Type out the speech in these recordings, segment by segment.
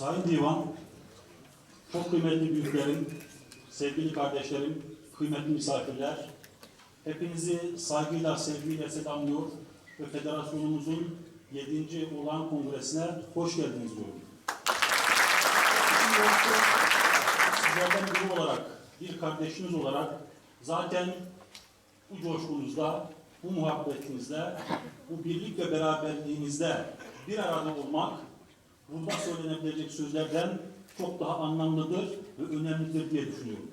Sayın Divan, çok kıymetli büyüklerim, sevgili kardeşlerim, kıymetli misafirler, hepinizi saygıyla, sevgiyle selamlıyor ve federasyonumuzun 7. olağan kongresine hoş geldiniz diyorum. Sizlerden biri olarak, bir kardeşiniz olarak zaten bu coşkunuzda, bu muhabbetinizde, bu birlik ve beraberliğinizde bir arada olmak, burada söylenebilecek sözlerden çok daha anlamlıdır ve önemlidir diye düşünüyorum.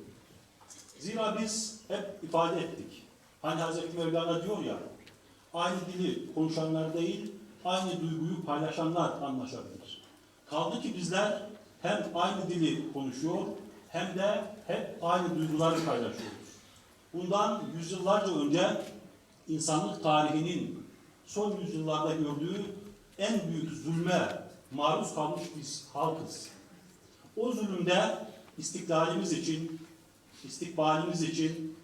Zira biz hep ifade ettik. Hani Hazreti Mevlana diyor ya, aynı dili konuşanlar değil, aynı duyguyu paylaşanlar anlaşabilir. Kaldı ki bizler hem aynı dili konuşuyor, hem de hep aynı duyguları paylaşıyoruz. Bundan yüzyıllarca önce insanlık tarihinin son yüzyıllarda gördüğü en büyük zulme maruz kalmış biz halkız. O zulümde istiklalimiz için, istikbalimiz için,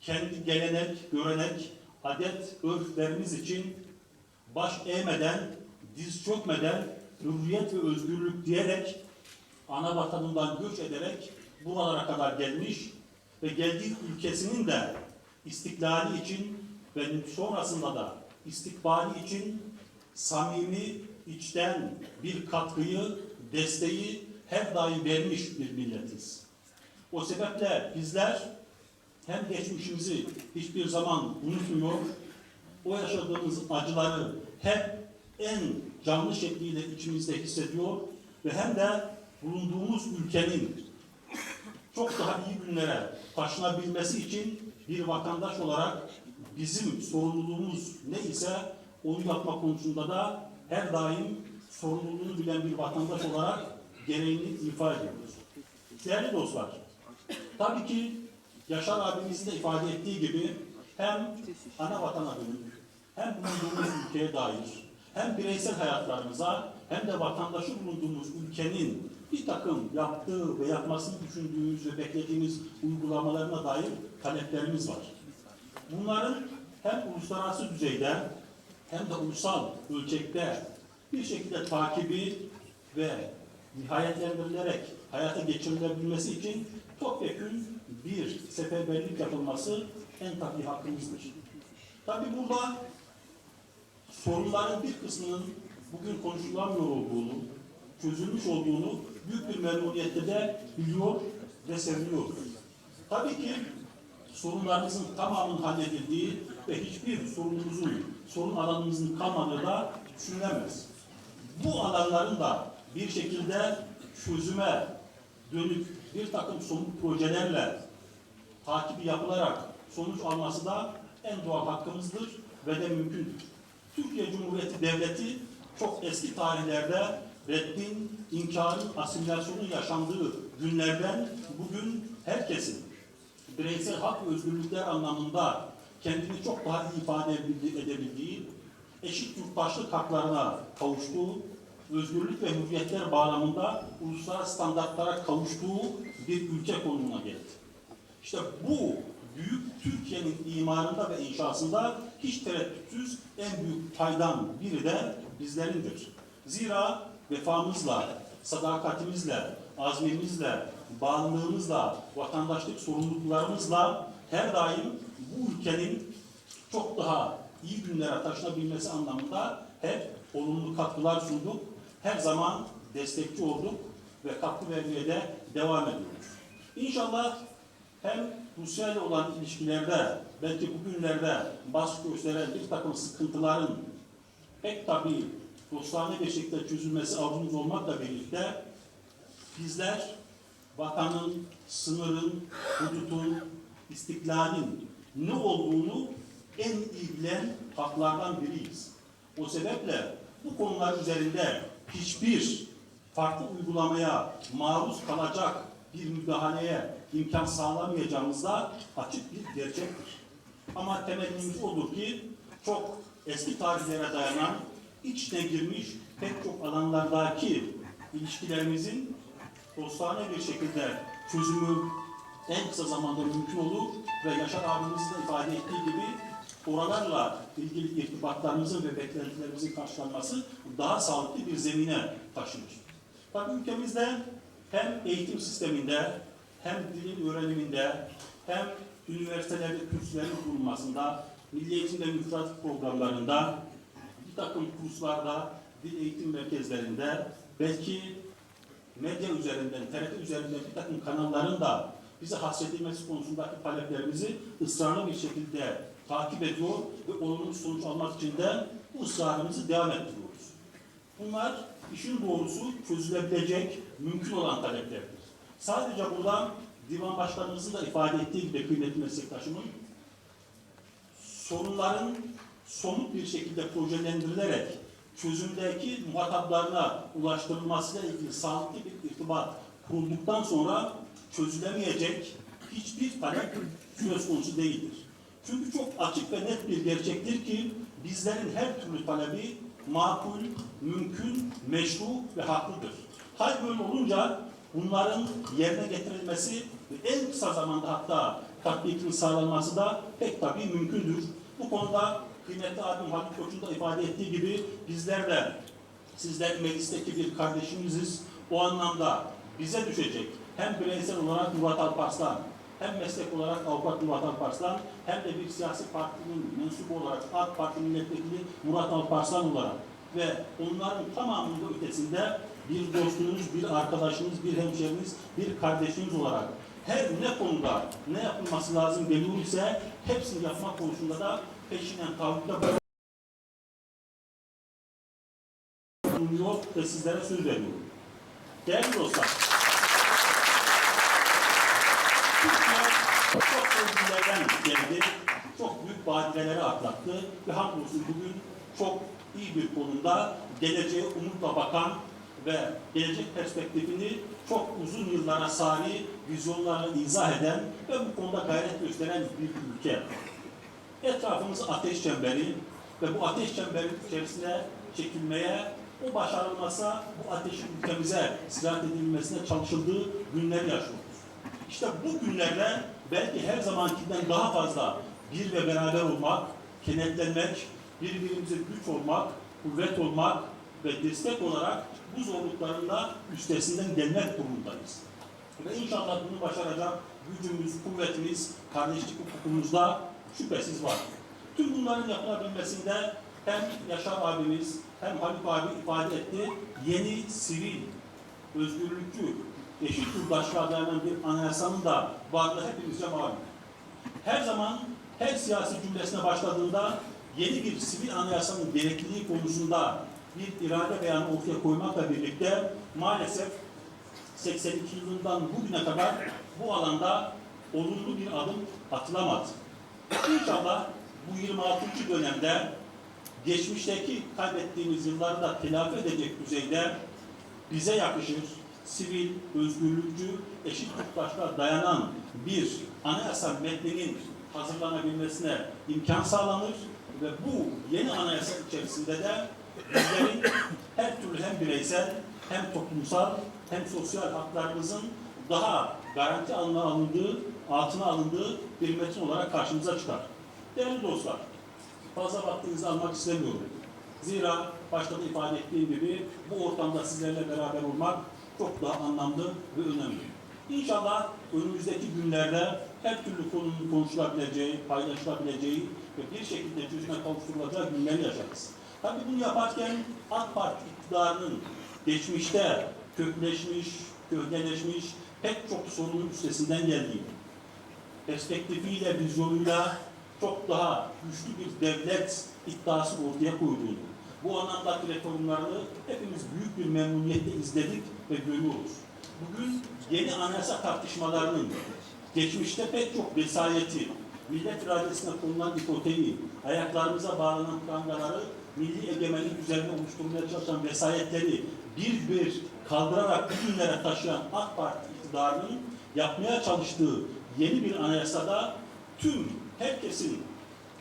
kendi gelenek, görenek, adet, örflerimiz için baş eğmeden, diz çökmeden, hürriyet ve özgürlük diyerek, ana vatanından göç ederek buralara kadar gelmiş ve geldiği ülkesinin de istiklali için ve sonrasında da istikbali için samimi, içten bir katkıyı, desteği her daim vermiş bir milletiz. O sebeple bizler hem geçmişimizi hiçbir zaman unutmuyor, o yaşadığımız acıları hep en canlı şekliyle içimizde hissediyor ve hem de bulunduğumuz ülkenin çok daha iyi günlere taşınabilmesi için bir vatandaş olarak bizim sorumluluğumuz ne ise onu yapma konusunda da her daim sorumluluğunu bilen bir vatandaş olarak gereğini ifa ediyoruz. Değerli dostlar, tabii ki Yaşar abimizin de ifade ettiği gibi hem ana vatana dönük, hem bulunduğumuz ülkeye dair, hem bireysel hayatlarımıza, hem de vatandaşı bulunduğumuz ülkenin bir takım yaptığı ve yapmasını düşündüğümüz ve beklediğimiz uygulamalarına dair taleplerimiz var. Bunların hem uluslararası düzeyde hem de ulusal ölçekte bir şekilde takibi ve nihayetlendirilerek hayata geçirilebilmesi için topyekün bir seferberlik yapılması en tabii hakkımızdır. Tabii burada sorunların bir kısmının bugün konuşulamıyor olduğunu, çözülmüş olduğunu büyük bir memnuniyetle de biliyor ve seviniyoruz. Tabii ki sorunlarımızın tamamının halledildiği ve hiçbir sorun alanımızın kalmadığı da düşünülemez. Bu alanların da bir şekilde çözüme dönük bir takım somut projelerle takibi yapılarak sonuç alması da en doğal hakkımızdır ve de mümkündür. Türkiye Cumhuriyeti Devleti çok eski tarihlerde reddin, inkarın, asimilasyonun yaşandığı günlerden bugün herkesin bireysel hak ve özgürlükler anlamında kendini çok daha iyi ifade edebildiği, eşit yurttaşlık haklarına kavuştuğu, özgürlük ve hürriyetler bağlamında uluslararası standartlara kavuştuğu bir ülke konumuna geldi. İşte bu büyük Türkiye'nin imarında ve inşasında hiç tereddütsüz en büyük paydan biri de bizlerindir. Zira vefamızla, sadakatimizle, azmimizle, bağlılığımızla, vatandaşlık sorumluluklarımızla her daim bu ülkenin çok daha iyi günlere taşınabilmesi anlamında hep olumlu katkılar sunduk. Her zaman destekçi olduk ve katkı vermeye de devam ediyoruz. İnşallah hem Rusya ile olan ilişkilerde belki bugünlerde baskı gösteren bir takım sıkıntıların pek tabii dostane bir şekilde çözülmesi arzumuz olmakla birlikte bizler vatanın, sınırın, hudutun, istiklalin ne olduğunu en iyi bilen haklardan biriyiz. O sebeple bu konular üzerinde hiçbir farklı uygulamaya maruz kalacak bir müdahaleye imkan sağlamayacağımız da açık bir gerçektir. Ama temennimiz odur ki çok eski tarihlere dayanan, içine girmiş pek çok alanlardaki ilişkilerimizin dostane bir şekilde çözümü en kısa zamanda mümkün olur ve Yaşar abimizin de ifade ettiği gibi oralarla ilgili irtibatlarımızın ve beklentilerimizin karşılanması daha sağlıklı bir zemine taşınır. Tabii ülkemizde hem eğitim sisteminde, hem dilin öğreniminde, hem üniversitelerde kürsülerin kurulmasında, milli eğitimde müfredat programlarında, bir takım kurslarda, dil eğitim merkezlerinde, belki medya üzerinden, TRT üzerinden bir takım kanalların da bize hasredilmesi konusundaki taleplerimizi ısrarlı bir şekilde takip ediyor ve olumlu sonuç almak için de bu ısrarımızı devam ettiriyoruz. Bunlar işin doğrusu çözülebilecek, mümkün olan taleplerdir. Sadece burada Divan Başkanımızın da ifade ettiği gibi kıymetli meslektaşımın, sorunların somut bir şekilde projelendirilerek çözümdeki muhataplarına ulaştırılmasıyla ilgili sağlıklı bir irtibat kurulduktan sonra çözülemeyecek hiçbir talep söz konusu değildir. Çünkü çok açık ve net bir gerçektir ki bizlerin her türlü talebi makul, mümkün, meşru ve haklıdır. Hal böyle olunca bunların yerine getirilmesi ve en kısa zamanda hatta tatbikinin sağlanması da pek tabii mümkündür. Bu konuda kıymetli abim Haluk Koç'un da ifade ettiği gibi bizler de sizler meclisteki bir kardeşimiziz. O anlamda bize düşecek hem bireysel olarak Murat Alparslan, hem meslek olarak avukat Murat Alparslan, hem de bir siyasi partinin mensubu olarak AK Parti milletvekili Murat Alparslan olarak ve onların tamamının ötesinde bir dostunuz, bir arkadaşınız, bir hemşeriniz, bir kardeşiniz olarak her ne konuda ne yapılması lazım geliyor ise hepsini yapmak konusunda da peşinen taahhütte bulunuyor ve sizlere söz veriyorum. Değerli dostlar, Türkiye çok özgürlerden geldi, çok büyük badireleri atlattı ve hamdolsun bugün çok iyi bir konumda geleceğe umutla bakan ve gelecek perspektifini çok uzun yıllara sari vizyonlarla izah eden ve bu konuda gayret gösteren bir ülke. Etrafımız ateş çemberi ve bu ateş çemberinin içerisine çekilmeye, o başarılmasa bu ateşin ülkemize sirayet edilmesine çalışıldığı günleri yaşıyoruz. İşte bu günlerde belki her zamankinden daha fazla bir ve beraber olmak, kenetlenmek, birbirimize güç olmak, kuvvet olmak ve destek olarak bu zorluklarında üstesinden gelmek durumundayız. Ve inşallah bunu başaracak gücümüz, kuvvetimiz, kardeşlik hukukumuzda şüphesiz var. Tüm bunların yapılabilmesinde hem Yaşar abimiz hem Haluk abi ifade etti, yeni sivil, özgürlükçü, eşit yurttaşlığa dayanan bir anayasanın da varlığı hepimizce malum. Her zaman her siyasi cümlesine başladığında yeni bir sivil anayasanın gerekliliği konusunda bir irade beyanı ortaya koymakla birlikte maalesef 82 yılından bugüne kadar bu alanda olumlu bir adım atılamadı. İnşallah bu 26. dönemde geçmişteki kaybettiğimiz yılları da telafi edecek düzeyde bize yakışır, sivil, özgürlükçü, eşit yurttaşlığa dayanan bir anayasa metninin hazırlanabilmesine imkan sağlanır ve bu yeni anayasa içerisinde de bizlerin her türlü hem bireysel hem toplumsal hem sosyal haklarımızın daha garanti altına alındığı bir metin olarak karşımıza çıkar. Değerli dostlar, fazla vaktinizi almak istemiyorum. Zira başta da ifade ettiğim gibi bu ortamda sizlerle beraber olmak çok daha anlamlı ve önemli. İnşallah önümüzdeki günlerde her türlü konunun konuşulabileceği, paylaşılabileceği ve bir şekilde çözüme kavuşturulacağı günleri yaşarız. Tabii bunu yaparken AK Parti iktidarının geçmişte kökleşmiş, köhneleşmiş pek çok sorunun üstesinden geldiği, perspektifiyle, vizyonuyla çok daha güçlü bir devlet iddiası ortaya koyduğunu, bu anlamdaki reformlarını hepimiz büyük bir memnuniyetle izledik ve görüyoruz. Bugün yeni anayasa tartışmalarının geçmişte pek çok vesayeti, millet iradesine konulan ipoteği, ayaklarımıza bağlanan prangaları, milli egemenlik üzerine oluşturmaya çalışan vesayetleri bir kaldırarak bugünlere taşıyan AK Parti iktidarının yapmaya çalıştığı yeni bir anayasada tüm herkesin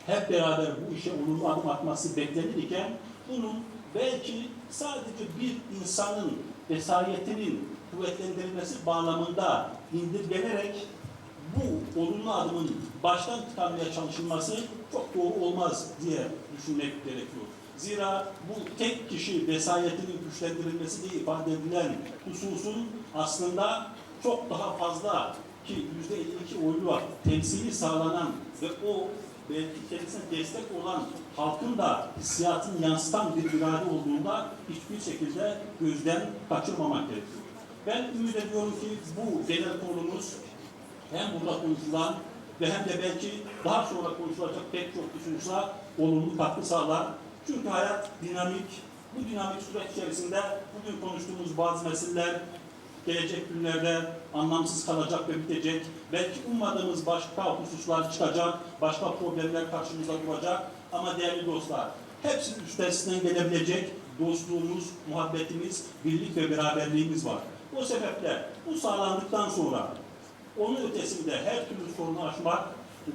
hep beraber bu işe olumlu adım atması beklenirken bunun belki sadece bir insanın vesayetinin kuvvetlendirilmesi bağlamında indirgenerek bu olumlu adımın baştan tıkanmaya çalışılması çok doğru olmaz diye düşünmek gerekiyor. Zira bu tek kişi vesayetinin güçlendirilmesi diye ifade edilen hususun aslında çok daha fazla ki %52 oylu temsili sağlanan ve o belki kendisine destek olan halkın da hissiyatını yansıtan bir irade olduğunda hiçbir şekilde gözden kaçırmamak gerekiyor. Ben ümit ediyorum ki bu genel konumuz hem burada konuşulan ve hem de belki daha sonra konuşulacak pek çok hususa olumlu katkı sağlar. Çünkü hayat dinamik. Bu dinamik süreç içerisinde bugün konuştuğumuz bazı meseleler gelecek günlerde anlamsız kalacak ve bitecek. Belki ummadığımız başka hususlar çıkacak, başka problemler karşımıza duracak. Ama değerli dostlar, hepsinin üstesinden gelebilecek dostluğumuz, muhabbetimiz, birlik ve beraberliğimiz var. O sebeple bu sağlandıktan sonra onun ötesinde her türlü sorunu aşmak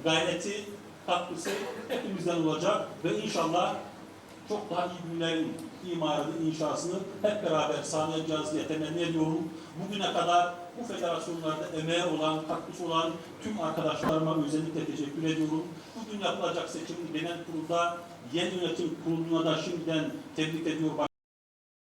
gayreti, katkısı hepimizden olacak ve inşallah çok daha iyi günlerin imarını, inşasını hep beraber sağlayacağız diye temenni ediyorum. Bugüne kadar bu federasyonlarda emeği olan, katkısı olan tüm arkadaşlarıma özellikle teşekkür ediyorum. Bugün yapılacak seçimin genel kurulda yeni yönetim kuruluna da şimdiden tebrik ediyorum.